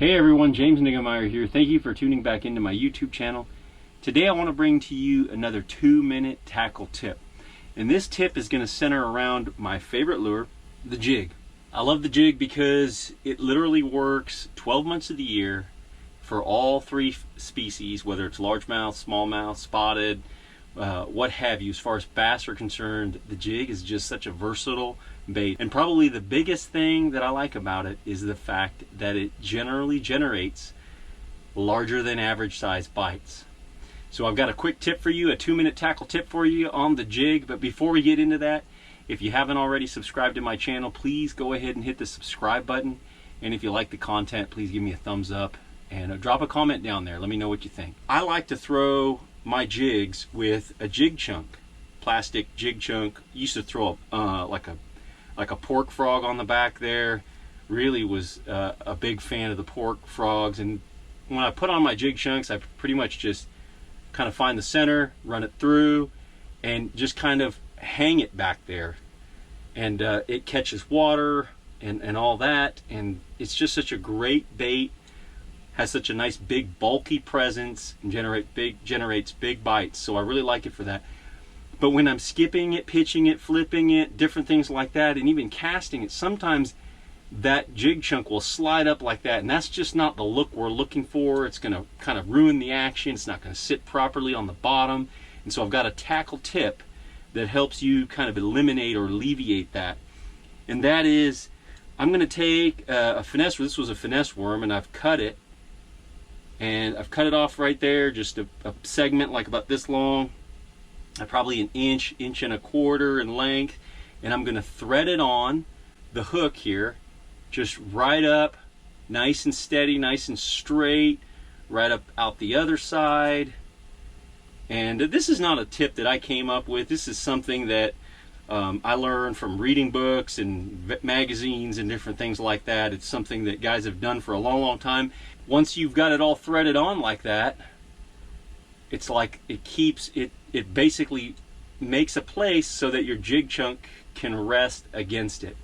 Hey everyone, James Niggemeyer here. Thank you for tuning back into my YouTube channel. Today I want to bring to you another 2-minute tackle tip. And this tip is going to center around my favorite lure, the jig. I love the jig because it literally works 12 months of the year for all three species, whether it's largemouth, smallmouth, spotted, what have you. As far as bass are concerned, the jig is just such a versatile bait. And probably the biggest thing that I like about it is the fact that it generally generates larger than average size bites. So I've got a quick tip for you, a 2-minute tackle tip for you on the jig. But before we get into that, if you haven't already subscribed to my channel, please go ahead and hit the subscribe button. And if you like the content, please give me a thumbs up and drop a comment down there. Let me know what you think. I like to throw my jigs with a jig chunk, plastic jig chunk. Used to throw like a pork frog on the back there. Really was a big fan of the pork frogs. And when I put on my jig chunks, I pretty much just kind of find the center, run it through, and just kind of hang it back there. And it catches water and all that. And it's just such a great bait. Has such a nice big bulky presence and generates big bites. So I really like it for that. But when I'm skipping it, pitching it, flipping it, different things like that, and even casting it, sometimes that jig chunk will slide up like that, and that's just not the look we're looking for. It's going to kind of ruin the action. It's not going to sit properly on the bottom. And so I've got a tackle tip that helps you kind of eliminate or alleviate that. And that is, I'm going to take a finesse. This was a finesse worm, and I've cut it. And I've cut it off right there, just a segment like about this long, probably an inch and a quarter in length. And I'm going to thread it on the hook here, just right up, nice and steady, nice and straight, right up out the other side. And this is not a tip that I came up with. This is something that I learned from reading books and magazines and different things like that. It's something that guys have done for a long, long time. Once you've got it all threaded on like that, it's like it basically makes a place so that your jig chunk can rest against it.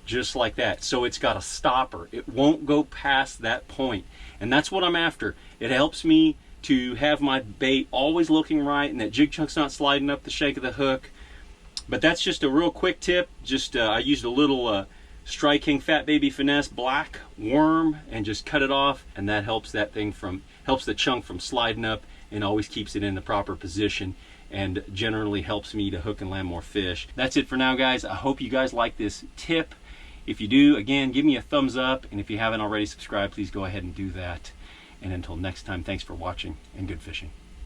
Just like that. So it's got a stopper. It won't go past that point. And that's what I'm after. It helps me to have my bait always looking right and that jig chunk's not sliding up the shank of the hook. But that's just a real quick tip. Just I used a little Strike King Fat Baby Finesse black worm and just cut it off, and that helps the chunk from sliding up and always keeps it in the proper position and generally helps me to hook and land more fish. That's it for now, guys. I hope you guys like this tip. If you do, again, give me a thumbs up, and if you haven't already subscribed, please go ahead and do that. And until next time, thanks for watching and good fishing.